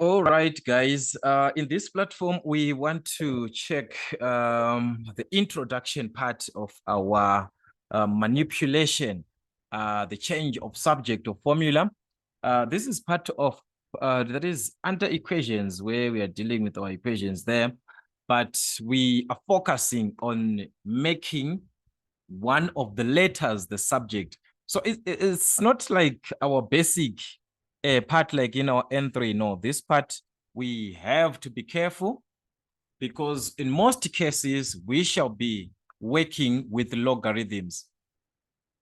All right, guys. In this platform, we want to check the introduction part of our manipulation, the change of subject of formula. This is part of that is under equations where we are dealing with our equations there, but we are focusing on making one of the letters the subject. So it's not like our basic part like in our N3. No, this part we have to be careful because in most cases we shall be working with logarithms.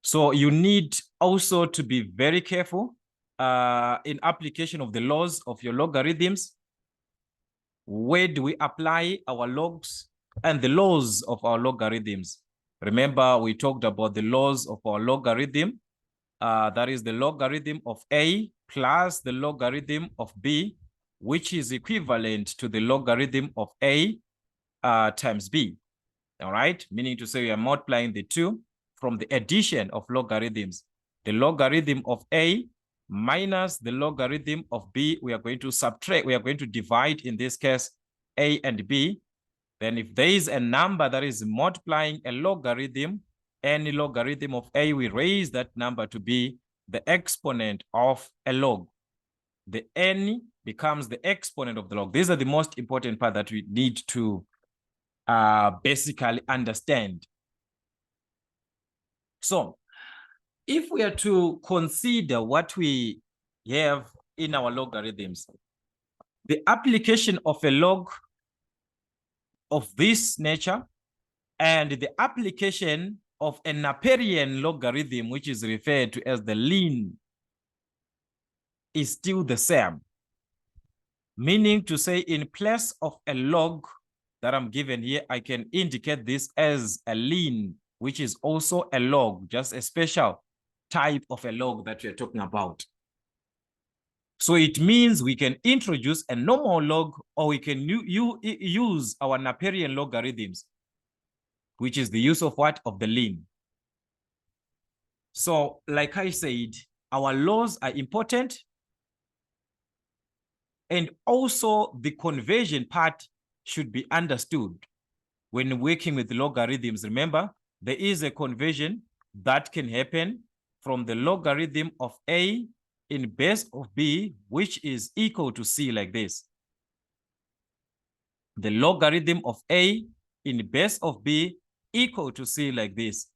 So you need also to be very careful in application of the laws of your logarithms. Where do we apply our logs and the laws of our logarithms? Remember, we talked about the laws of our logarithm. That is the logarithm of A plus the logarithm of B, which is equivalent to the logarithm of A times B. All right, meaning to say we are multiplying the two from the addition of logarithms. The logarithm of A minus the logarithm of B, we are going to subtract, we are going to divide, in this case, A and B. Then if there is a number that is multiplying a logarithm, any logarithm of A, we raise that number to be the exponent of a log. The n becomes the exponent of the log. These are the most important part that we need to basically understand. So if we are to consider what we have in our logarithms, the application of a log of this nature and the application of a Napierian logarithm, which is referred to as the ln, is still the same. Meaning to say, in place of a log that I'm given here, I can indicate this as a ln, which is also a log, just a special type of a log that we're talking about. So it means we can introduce a normal log, or we can use our Napierian logarithms, which is the use of what? Of the ln. So like I said, our laws are important. And also the conversion part should be understood. When working with logarithms, remember, there is a conversion that can happen from the logarithm of A in base of B, which is equal to C, like this. The logarithm of A in base of B equal to C, like this.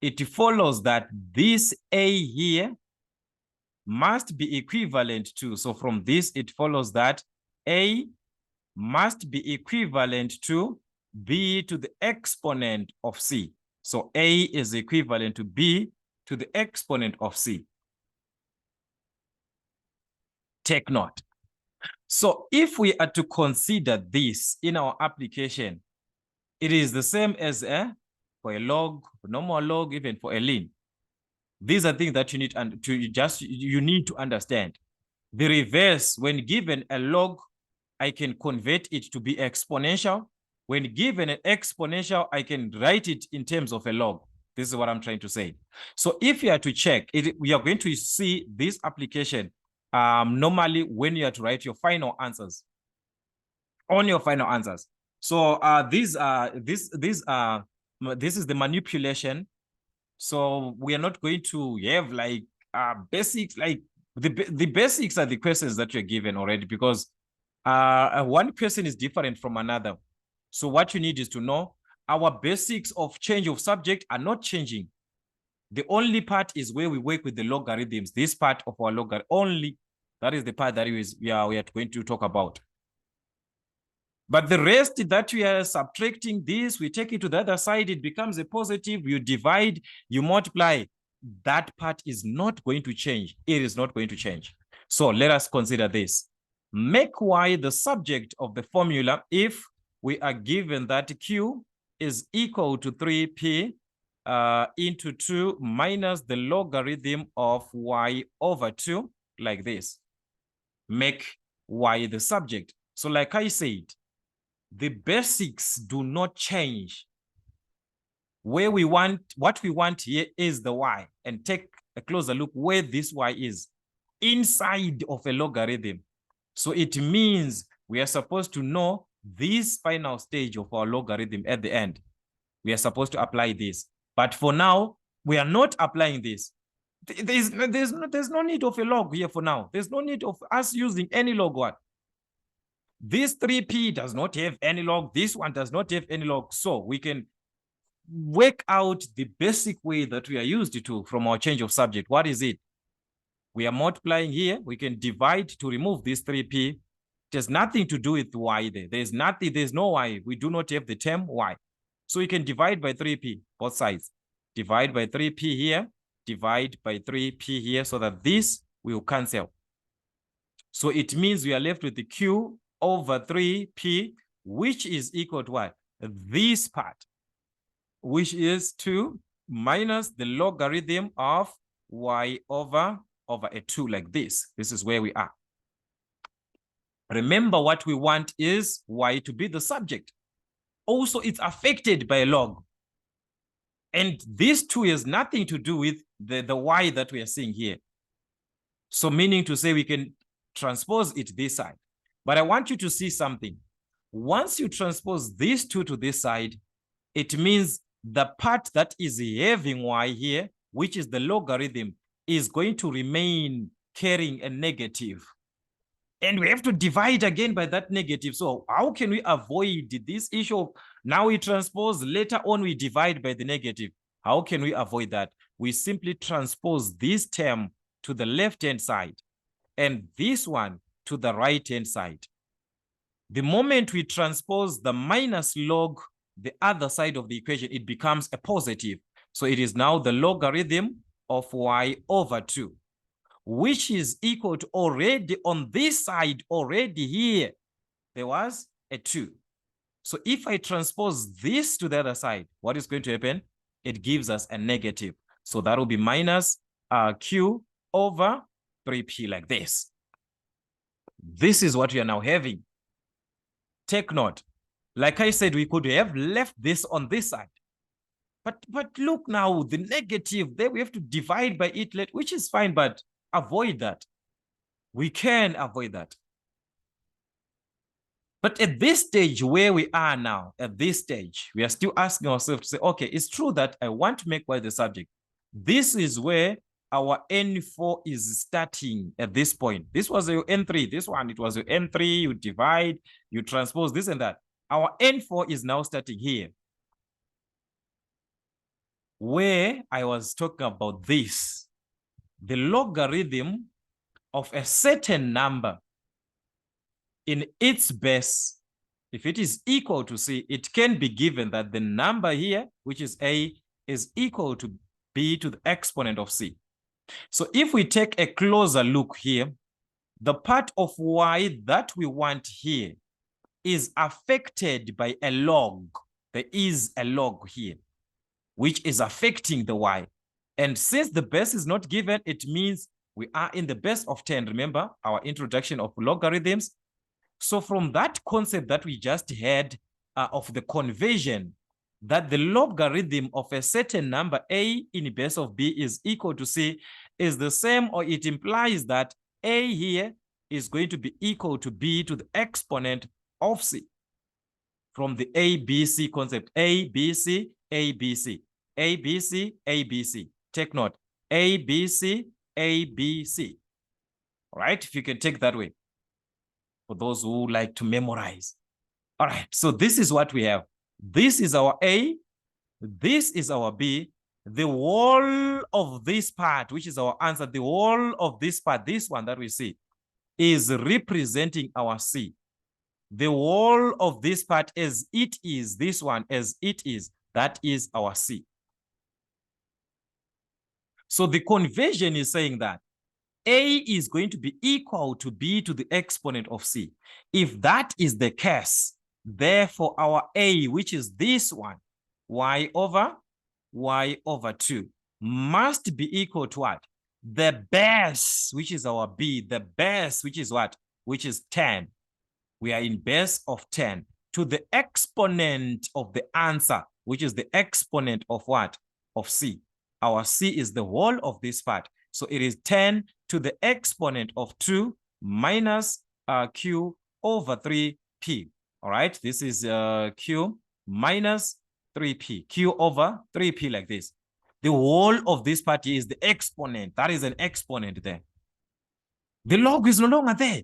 It follows that this A here must be equivalent to, so from this it follows that A must be equivalent to B to the exponent of C. So A is equivalent to B to the exponent of C. Take note. So if we are to consider this in our application, it is the same as for a log, normal log, even for a ln. These are things that you need to understand. The reverse, when given a log, I can convert it to be exponential. When given an exponential, I can write it in terms of a log. This is what I'm trying to say. So if you are to check it, we are going to see this application normally when you are to write your final answers. On your final answers. So this is the manipulation. So we are not going to have like basics, like the basics are the questions that you're given already, because one person is different from another. So what you need is to know our basics of change of subject are not changing. The only part is where we work with the logarithms. This part of our logarithm only, that is the part that we are going to talk about. But the rest that we are subtracting this, we take it to the other side, it becomes a positive, you divide, you multiply. That part is not going to change. It is not going to change. So let us consider this. Make y the subject of the formula if we are given that q is equal to 3p into 2 minus the logarithm of y over 2, like this. Make y the subject. So like I said, the basics do not change. What we want here is the y, and take a closer look where this y is inside of a logarithm. So it means we are supposed to know this final stage of our logarithm at the end. We are supposed to apply this. But for now, we are not applying this. There's no need of a log here for now. There's no need of us using any log one. This 3p does not have any log. This one does not have any log. So we can work out the basic way that we are used to from our change of subject. What is it? We are multiplying here. We can divide to remove this 3p. It has nothing to do with y there. There's no y. We do not have the term y. So we can divide by 3p, both sides. Divide by 3p here, divide by 3p here, so that this will cancel. So it means we are left with the q over 3p, which is equal to what? This part, which is 2 minus the logarithm of y over a 2, like this. This is where we are. Remember, what we want is y to be the subject. Also, it's affected by a log. And this 2 has nothing to do with the y that we are seeing here. So meaning to say we can transpose it this side. But I want you to see something. Once you transpose this 2 to this side, it means the part that is having y here, which is the logarithm, is going to remain carrying a negative. And we have to divide again by that negative. So how can we avoid this issue of now we transpose, later on we divide by the negative? How can we avoid that? We simply transpose this term to the left-hand side and this one to the right-hand side. The moment we transpose the minus log, the other side of the equation, it becomes a positive. So it is now the logarithm of y over 2. Which is equal to already on this side, already here, there was a 2. So if I transpose this to the other side, what is going to happen? It gives us a negative. So that will be minus q over 3p, like this. This is what we are now having. Take note. Like I said, we could have left this on this side. But look now, the negative there, we have to divide by it, which is fine, but avoid that. We can avoid that. But at this stage where we are now, at this stage, we are still asking ourselves to say, okay, it's true that I want to make y the subject. This is where our N4 is starting at this point. This was your N3. This one, it was your N3. You divide, you transpose this and that. Our N4 is now starting here, where I was talking about this. The logarithm of a certain number in its base, if it is equal to c, it can be given that the number here, which is a, is equal to b to the exponent of c. So if we take a closer look here, the part of y that we want here is affected by a log. There is a log here, which is affecting the y. And since the base is not given, it means we are in the base of 10. Remember our introduction of logarithms? So from that concept that we just had of the conversion, that the logarithm of a certain number a in base of b is equal to c, is the same, or it implies that a here is going to be equal to b to the exponent of c. From the ABC concept, ABC, ABC, ABC, ABC. Take note, ABC, ABC. All right, if you can take that way, for those who like to memorize. All right, so this is what we have. This is our A, this is our B. The whole of this part, which is our answer, the whole of this part, this one that we see, is representing our C. The whole of this part as it is, this one as it is, that is our C. So the conversion is saying that A is going to be equal to B to the exponent of C. If that is the case, therefore our A, which is this one, y over 2, must be equal to what? The base, which is our B, the base, which is what? Which is 10. We are in base of 10 to the exponent of the answer, which is the exponent of what? Of C. Our C is the whole of this part. So it is 10 to the exponent of 2 minus q over 3p. All right, this is q minus 3p, q over 3p like this. The whole of this part here is the exponent. That is an exponent there. The log is no longer there.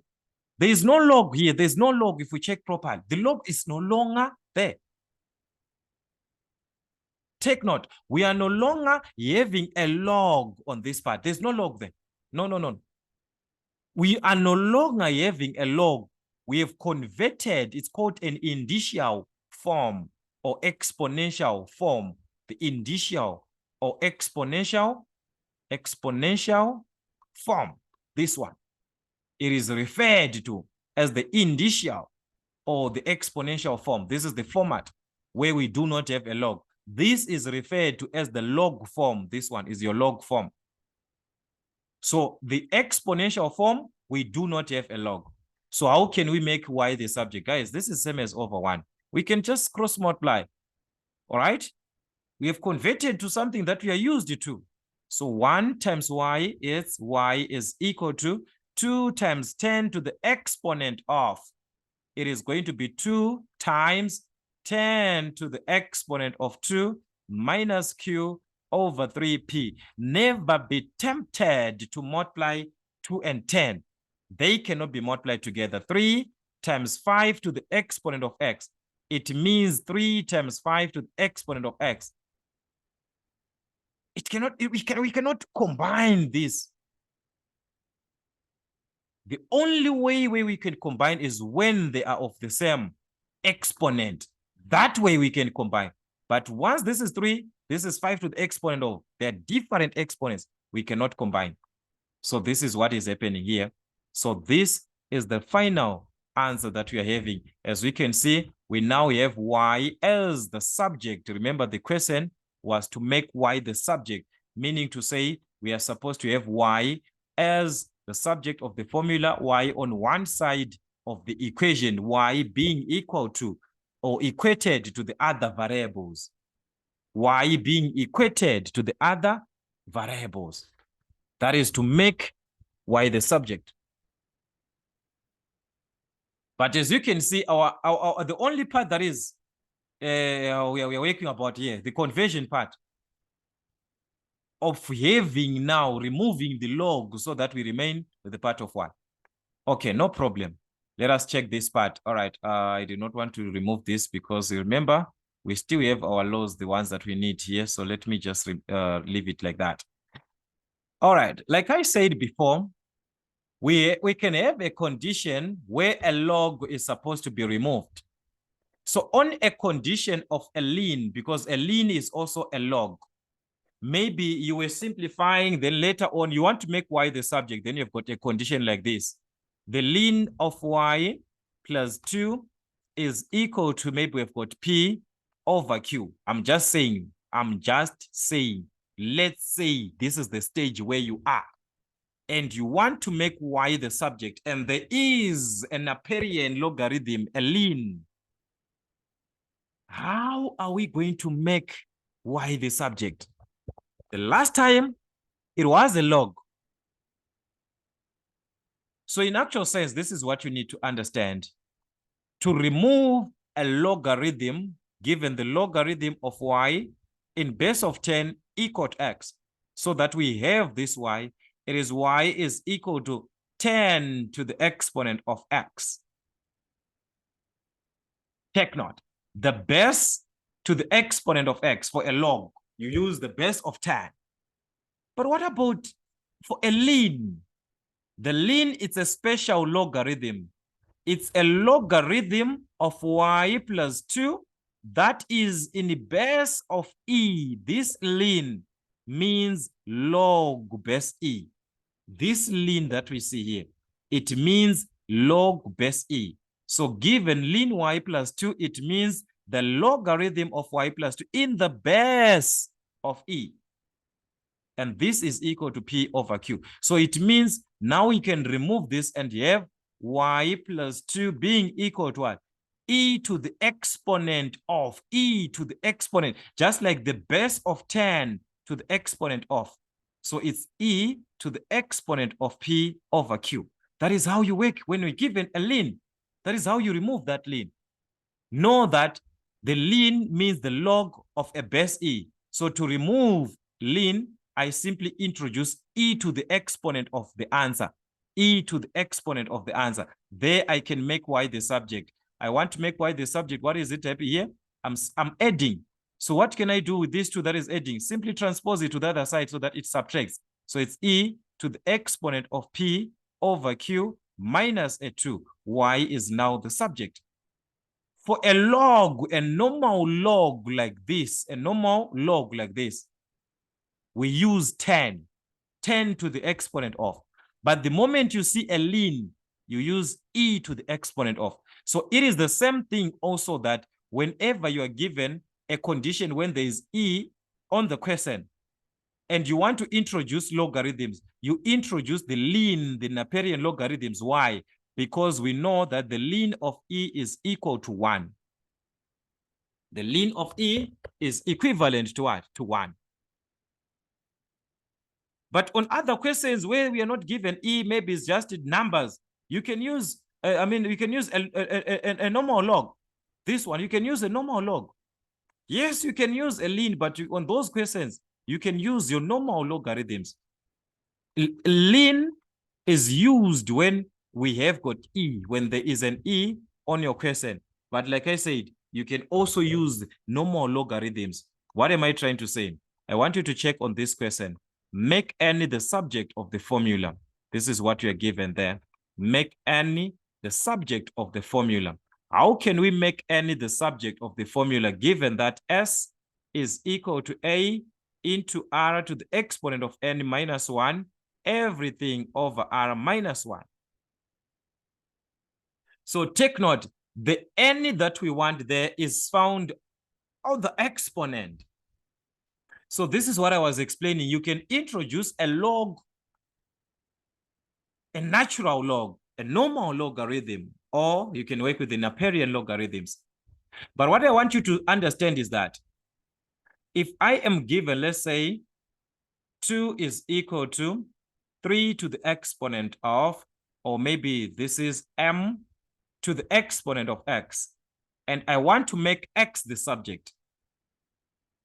There is no log here. There's no log if we check properly. The log is no longer there. Take note, we are no longer having a log on this part. There's no log there. No, no, no. We are no longer having a log. We have converted, it's called an indicial form or exponential form. The indicial or exponential form, this one. It is referred to as the indicial or the exponential form. This is the format where we do not have a log. This is referred to as the log form. This one is your log form. So the exponential form, we do not have a log. So how can we make y the subject? Guys, this is same as over 1. We can just cross multiply. All right? We have converted to something that we are used to. So 1 times y is equal to 2 times 10 to the exponent of. It is going to be 2 times 10 to the exponent of 2 minus q over 3p. Never be tempted to multiply 2 and 10. They cannot be multiplied together. 3 times 5 to the exponent of x. It means 3 times 5 to the exponent of x. We cannot combine this. The only way we can combine is when they are of the same exponent. That way we can combine. But once this is 3, this is 5 to the exponent of, they're different exponents, we cannot combine. So this is what is happening here. So this is the final answer that we are having. As we can see, we now have y as the subject. Remember, the question was to make y the subject, meaning to say we are supposed to have y as the subject of the formula, y on one side of the equation, y being equal to or equated to the other variables. Y being equated to the other variables. That is to make y the subject. But as you can see, the only part that is we are working about here, the conversion part of having now removing the log so that we remain with the part of y. Okay, no problem. Let us check this part. All right, I do not want to remove this because remember, we still have our laws, the ones that we need here. So let me just leave it like that. All right, like I said before, we can have a condition where a log is supposed to be removed. So on a condition of a ln, because a ln is also a log, maybe you were simplifying, then later on you want to make y the subject, then you've got a condition like this. The ln of y plus 2 is equal to, maybe we've got p over q. I'm just saying, let's say this is the stage where you are and you want to make y the subject and there is an Aperian logarithm, a ln. How are we going to make y the subject? The last time it was a log. So in actual sense, this is what you need to understand. To remove a logarithm, given the logarithm of y in base of 10 equal to x, so that we have this y, it is y is equal to 10 to the exponent of x. Take note, the base to the exponent of x for a log, you use the base of 10. But what about for a ln? The ln, it's a special logarithm. It's a logarithm of y plus 2 that is in the base of e. This ln means log base e. This ln that we see here, it means log base e. So given ln y plus 2, it means the logarithm of y plus 2 in the base of e. And this is equal to p over q. So it means now we can remove this and have y plus 2 being equal to what? E to the exponent of, e to the exponent, just like the base of 10 to the exponent of. So it's e to the exponent of p over q. That is how you work when you're given a ln. That is how you remove that ln. Know that the ln means the log of a base e. So to remove ln, I simply introduce e to the exponent of the answer. E to the exponent of the answer. There I can make y the subject. I want to make y the subject. What is it here? I'm adding. So what can I do with these two that is adding? Simply transpose it to the other side so that it subtracts. So it's e to the exponent of p over q minus a 2. Y is now the subject. For a log, a normal log like this, we use 10 to the exponent of. But the moment you see a ln, you use e to the exponent of. So it is the same thing also that whenever you are given a condition when there is e on the question, and you want to introduce logarithms, you introduce the ln, the Napierian logarithms. Why? Because we know that the ln of e is equal to 1. The ln of e is equivalent to what? To 1. But on other questions where we are not given e, maybe it's just numbers, you can use, you can use a normal log. This one, you can use a normal log. Yes, you can use a ln, but on those questions, you can use your normal logarithms. Ln is used when we have got e, when there is an e on your question. But like I said, you can also use normal logarithms. What am I trying to say? I want you to check on this question. Make any the subject of the formula. This is what you are given there. Make any the subject of the formula. How can we make any the subject of the formula given that s is equal to a into r to the exponent of n minus 1, everything over r minus 1. So take note, the n that we want there is found on the exponent. So this is what I was explaining. You can introduce a log, a natural log, a normal logarithm, or you can work with the Napierian logarithms. But what I want you to understand is that if I am given, let's say, 2 is equal to 3 to the exponent of, or maybe this is m to the exponent of x, and I want to make x the subject,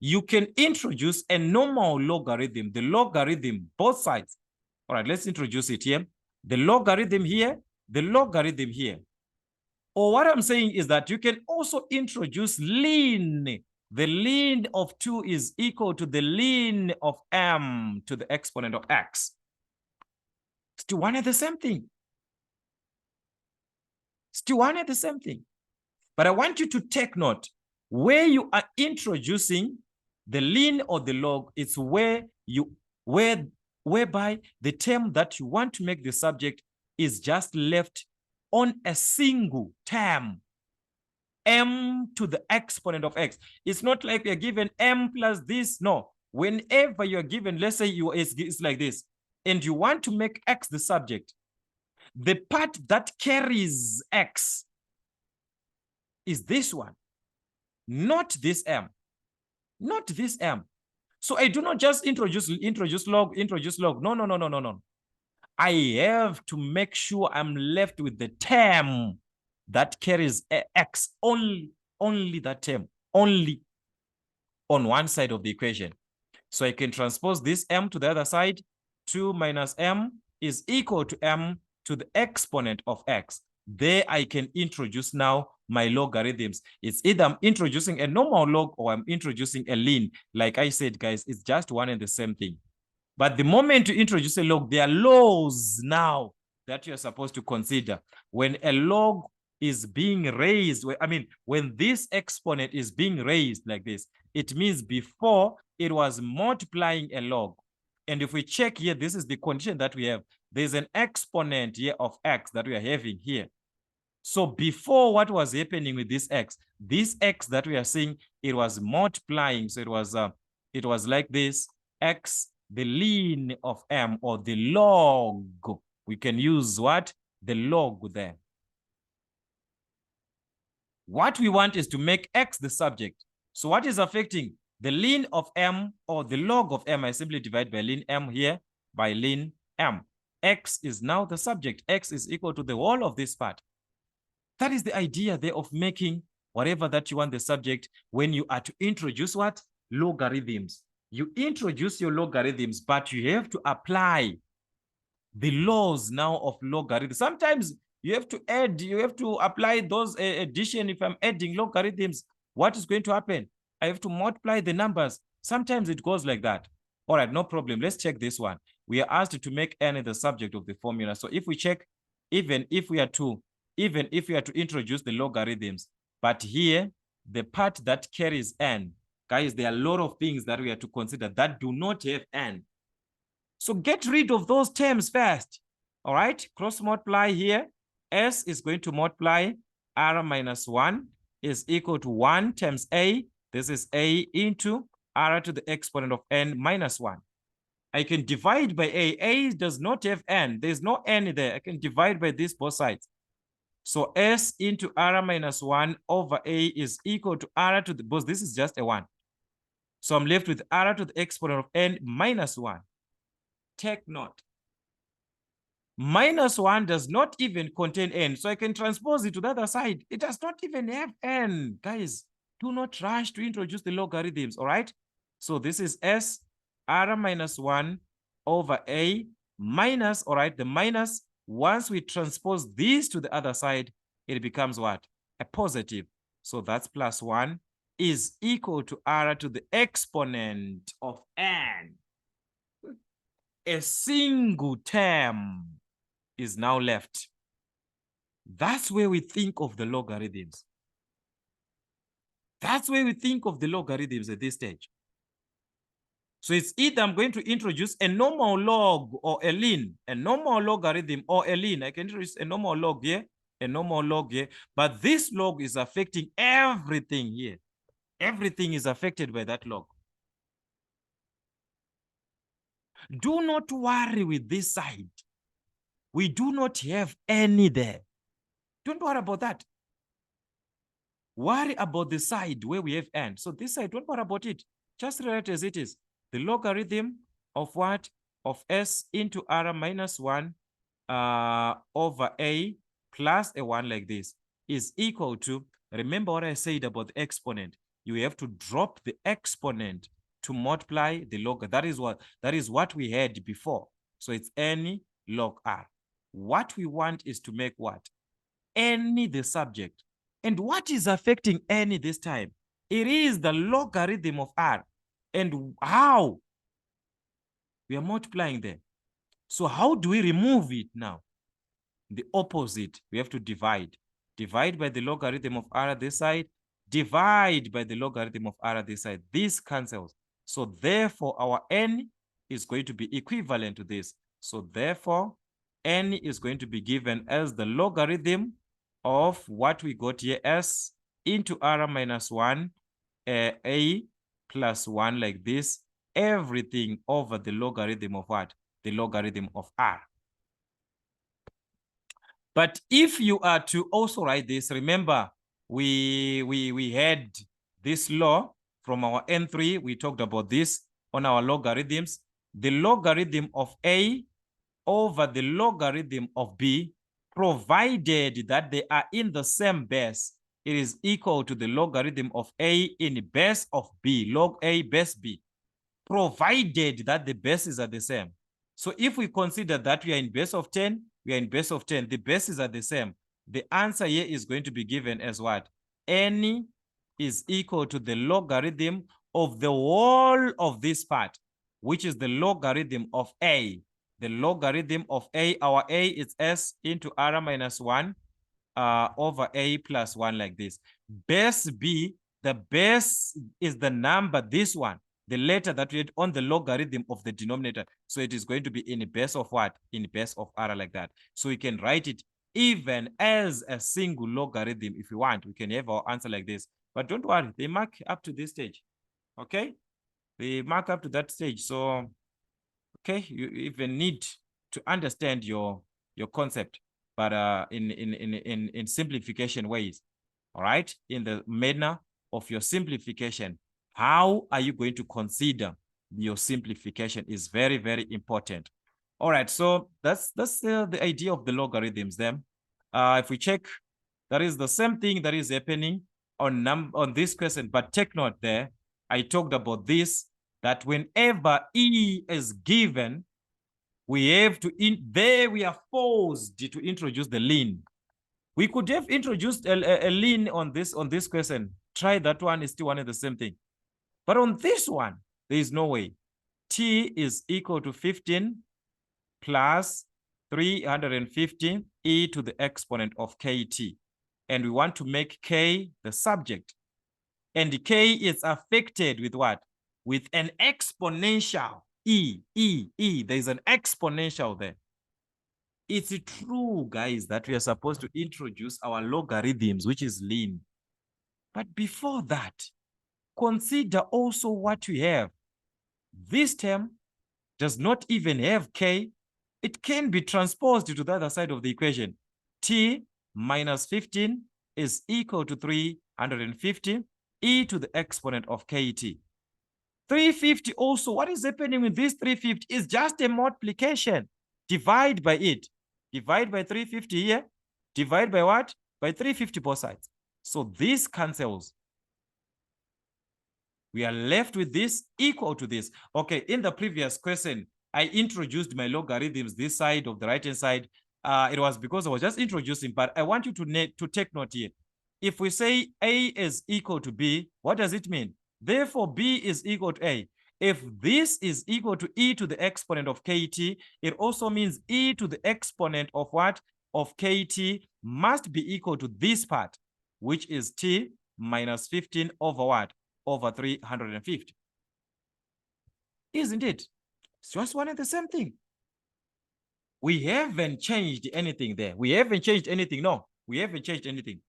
you can introduce a normal logarithm, the logarithm, both sides. All right, let's introduce it here. The logarithm here, the logarithm here. Or what I'm saying is that you can also introduce ln. The ln of 2 is equal to the ln of m to the exponent of x. Still one and the same thing. Still one and the same thing. But I want you to take note, where you are introducing the ln or the log, it's where you, whereby the term that you want to make the subject is just left on a single term, m to the exponent of x. It's not like you're given m plus this. No, whenever you're given, let's say it's like this, and you want to make x the subject, the part that carries x is this one, not this m, not this m. So I do not just introduce log. No. I have to make sure I'm left with the term that carries x, only that term, only on one side of the equation. So I can transpose this m to the other side. 2 minus m is equal to m to the exponent of x. There I can introduce now my logarithms. It's either I'm introducing a normal log or I'm introducing a ln. Like I said, guys, it's just one and the same thing. But the moment you introduce a log, there are laws now that you're supposed to consider. When a log is being raised, I mean, when this exponent is being raised like this, it means before it was multiplying a log. And if we check here, this is the condition that we have. There's an exponent here of x that we are having here. So before, what was happening with this x that we are seeing, it was multiplying. So it was like this, x, the ln of m, or the log. We can use what? The log there. What we want is to make x the subject. So what is affecting? The ln of m or the log of m, I simply divide by ln m here by ln m. X is now the subject. X is equal to the whole of this part. That is the idea there of making whatever that you want the subject when you are to introduce what? Logarithms. You introduce your logarithms, but you have to apply the laws now of logarithms. Sometimes you have to add, you have to apply those addition. If I'm adding logarithms, what is going to happen? I have to multiply the numbers. Sometimes it goes like that. All right, no problem. Let's check this one. We are asked to make n the subject of the formula. So if we check, even if we are to introduce the logarithms, but here, the part that carries n, guys, there are a lot of things that we have to consider that do not have n. So get rid of those terms first. All right, cross multiply here. S is going to multiply r minus 1 is equal to 1 times a. This is a into r to the exponent of n minus 1. I can divide by a. A does not have n. There's no n there. I can divide by this both sides. So s into r minus 1 over a is equal to r to the, because this is just a 1. So I'm left with r to the exponent of n minus 1. Take note. Minus 1 does not even contain n. So I can transpose it to the other side. It does not even have n. Guys, do not rush to introduce the logarithms, all right? So this is s r minus 1 over a minus, all right, the minus, once we transpose this to the other side, it becomes what? A positive. So that's plus 1 is equal to r to the exponent of n. A single term is now left. That's where we think of the logarithms. That's where we think of the logarithms at this stage. So it's either I'm going to introduce a normal log or a ln, a normal logarithm or a ln. I can introduce a normal log here, a normal log here, but this log is affecting everything here. Everything is affected by that log. Do not worry with this side. We do not have any there. Don't worry about that. Worry about the side where we have n. So this side, don't worry about it. Just write as it is. The logarithm of what? Of s into r minus 1 over a plus a 1 like this is equal to, remember what I said about the exponent. You have to drop the exponent to multiply the log. That is what we had before. So it's n log r. What we want is to make what? N the subject. And what is affecting n this time? It is the logarithm of r. And how? We are multiplying there. So how do we remove it now? The opposite. We have to divide. Divide by the logarithm of r this side. Divide by the logarithm of r this side. This cancels. So therefore, our n is going to be equivalent to this. So therefore, n is going to be given as the logarithm of what we got here, s into r minus 1, a plus 1 like this, everything over the logarithm of what? The logarithm of r. But if you are to also write this, remember, we had this law from our N3. We talked about this on our logarithms. The logarithm of a over the logarithm of b, provided that they are in the same base, it is equal to the logarithm of a in base of b, log a base b, provided that the bases are the same. So if we consider that we are in base of 10, we are in base of 10, the bases are the same. The answer here is going to be given as what? N is equal to the logarithm of the whole of this part, which is the logarithm of a. The logarithm of a, our a is s into r minus 1 over a plus 1 like this. Base b, the base is the number, this one, the letter that we had on the logarithm of the denominator. So it is going to be in base of what? In base of r like that. So we can write it even as a single logarithm if we want. We can have our answer like this. But don't worry, they mark up to this stage. Okay? They mark up to that stage. So, okay, you even need to understand your concept, but in simplification ways. All right? In the manner of your simplification. How are you going to consider your simplification is very, very important. All right, so that's the idea of the logarithms then. If we check, that is the same thing that is happening on this question, but take note there, I talked about this, that whenever E is given, we have to, we are forced to introduce the ln. We could have introduced a ln on this question. Try that one, is still one and the same thing. But on this one, there is no way. T is equal to 15 plus 350 e to the exponent of kt. And we want to make k the subject. And k is affected with what? With an exponential. E. There's an exponential there. It's true, guys, that we are supposed to introduce our logarithms, which is ln. But before that, consider also what we have. This term does not even have k. It can be transposed to the other side of the equation. T minus 15 is equal to 350 e to the exponent of kt. 350 also, what is happening with this 350 is just a multiplication. Divide by it. Divide by 350 here. Divide by what? By 350 both sides. So this cancels. We are left with this equal to this. Okay, in the previous question, I introduced my logarithms this side of the right-hand side. It was because I was just introducing, but I want you to take note here. If we say A is equal to B, what does it mean? Therefore, B is equal to A. If this is equal to e to the exponent of kt, it also means e to the exponent of what? Of kt must be equal to this part, which is t minus 15 over what? Over 350. Isn't it? It's just one and the same thing. We haven't changed anything there. We haven't changed anything. No, we haven't changed anything.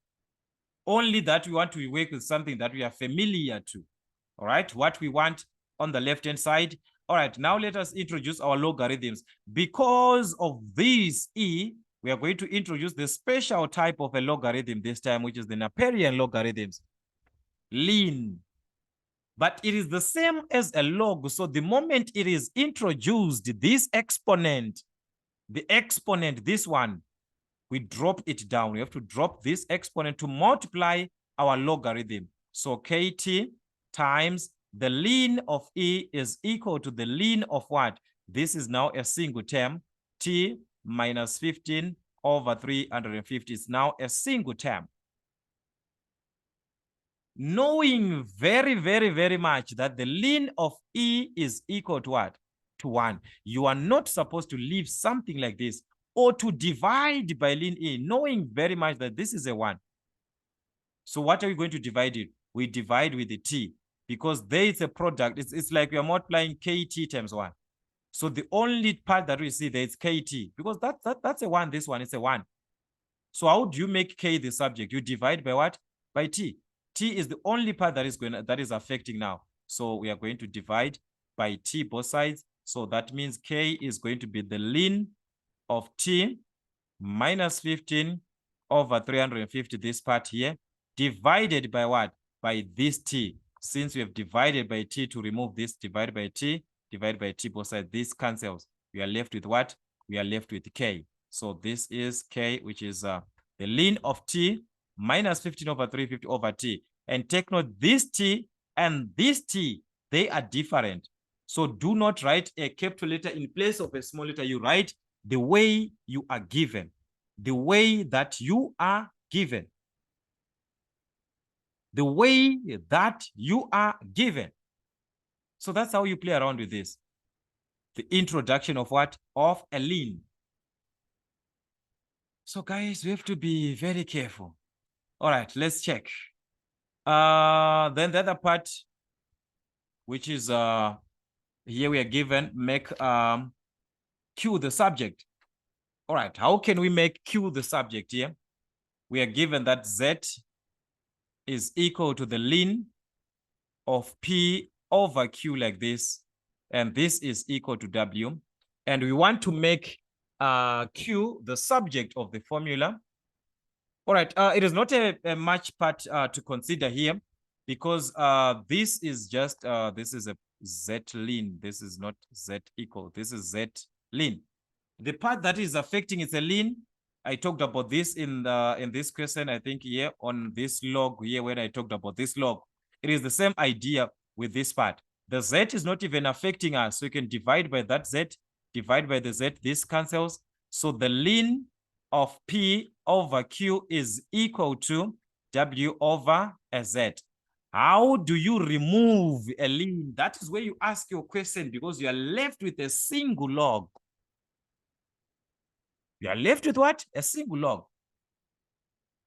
Only that we want to work with something that we are familiar to. All right, what we want on the left-hand side. All right, now let us introduce our logarithms. Because of this e, we are going to introduce the special type of a logarithm this time, which is the Napierian logarithms, ln. But it is the same as a log. So the moment it is introduced, this exponent, the exponent, this one, we drop it down. We have to drop this exponent to multiply our logarithm. So kt times the ln of e is equal to the ln of what? This is now a single term. T minus 15 over 350 is now a single term. Knowing very, very, very much that the ln of e is equal to what? To 1. You are not supposed to leave something like this or to divide by ln e, knowing very much that this is a 1. So what are we going to divide it? We divide with the t, because there is a product. It's like we are multiplying kt times 1. So the only part that we see there is kt, because that's a 1. This one is a 1. So how do you make k the subject? You divide by what? By t. T is the only part that is affecting now. So we are going to divide by t both sides. So that means k is going to be the ln of t minus 15 over 350, this part here, divided by what? By this t. Since we have divided by t, to remove this, divide by t both sides, this cancels. We are left with what? We are left with k. So this is k, which is the ln of t minus 15 over 350 over t. And take note, this t and this t, they are different. So do not write a capital letter in place of a small letter. You write the way you are given, the way that you are given, the way that you are given. So that's how you play around with this. The introduction of what? Of a ln. So guys, we have to be very careful. All right, let's check. Then the other part, which is here we are given, make q the subject. All right, how can we make q the subject here? We are given that z is equal to the ln of p over q like this, and this is equal to w, and we want to make q the subject of the formula. All right, it is not a much part to consider here, because this is just this is a z ln. This is not z equal. This is z ln. The part that is affecting is a ln. I talked about this in this question, I think here on this log here when I talked about this log. It is the same idea with this part. The z is not even affecting us, so you can divide by that z, divide by the z, this cancels. So the ln of p over q is equal to w over a z. How do you remove a ln? That is where you ask your question, because you are left with a single log. You are left with what? A single log.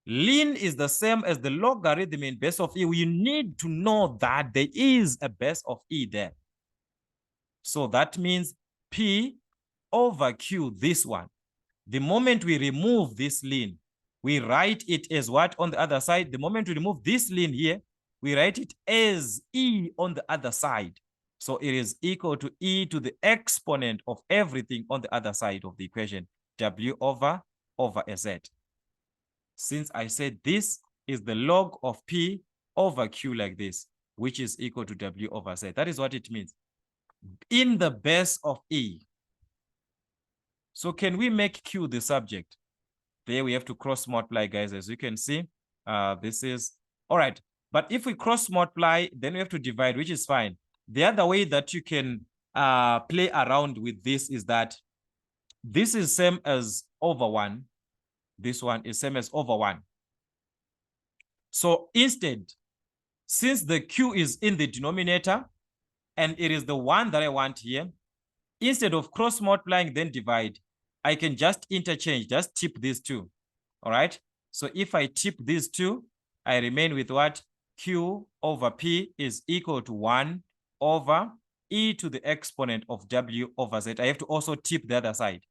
Ln is the same as the logarithm in base of e. We need to know that there is a base of e there. So that means p over q, this one. The moment we remove this ln, we write it as what on the other side? The moment we remove this ln here, we write it as e on the other side. So it is equal to e to the exponent of everything on the other side of the equation, w over a z. Since I said this is the log of p over q like this, which is equal to w over z. That is what it means. In the base of e. So can we make q the subject? There we have to cross multiply, guys, as you can see. This is, all right. But if we cross multiply, then we have to divide, which is fine. The other way that you can play around with this is that this is same as over 1. This one is same as over 1. So instead, since the q is in the denominator and it is the one that I want here, instead of cross multiplying then divide, I can just interchange, just tip these two. All right. So if I tip these two, I remain with what? Q over p is equal to 1 over e to the exponent of w over z. I have to also tip the other side.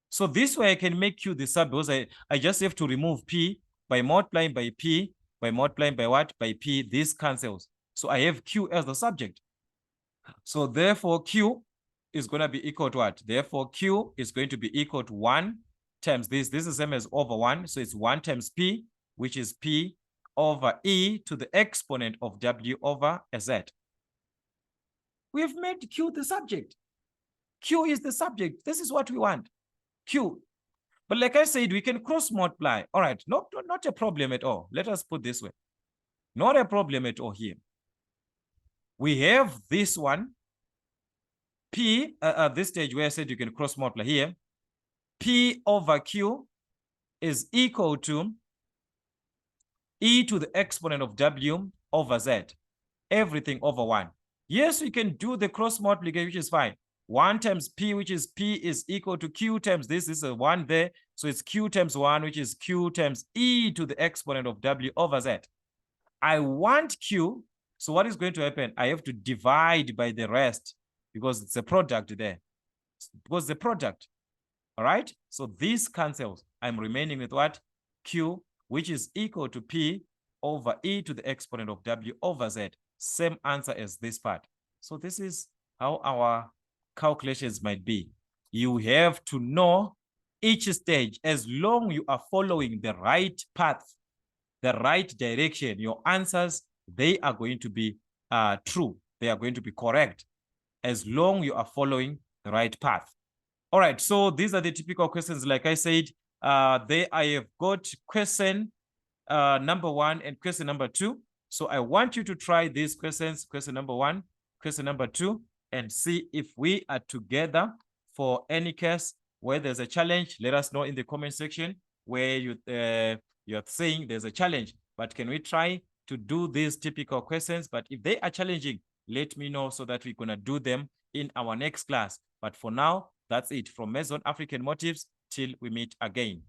So this way I can make q the sub, because I just have to remove p by multiplying by p, by multiplying by what? By p. This cancels. So I have q as the subject. So therefore q is going to be equal to what? Therefore q is going to be equal to 1 times this. This is the same as over 1. So it's 1 times p, which is p over e to the exponent of w over z. We have made q the subject. Q is the subject. This is what we want. Q. But like I said, we can cross multiply. All right, not a problem at all. Let us put this way. Not a problem at all here. We have this one. P, at this stage where I said you can cross multiply here, P over Q is equal to e to the exponent of w over z, everything over 1. Yes, we can do the cross multiplication, which is fine. 1 times p, which is p, is equal to q times this. This is a 1 there. So it's q times 1, which is q times e to the exponent of w over z. I want q. So what is going to happen? I have to divide by the rest, because it's a product there. Because the product. All right. So this cancels. I'm remaining with what? Q, which is equal to p over e to the exponent of w over z. Same answer as this part. So this is how our calculations might be. You have to know each stage. As long as you are following the right path, the right direction, your answers, they are going to be true. They are going to be correct, as long as you are following the right path. All right, so these are the typical questions. Like I said, there I have got question number 1 and question number 2. So I want you to try these questions, question number 1, question number 2, and see if we are together. For any case where there's a challenge, let us know in the comment section where you're saying there's a challenge. But can we try to do these typical questions? But if they are challenging, let me know so that we're going to do them in our next class. But for now, that's it from Maison African Motives. Till we meet again.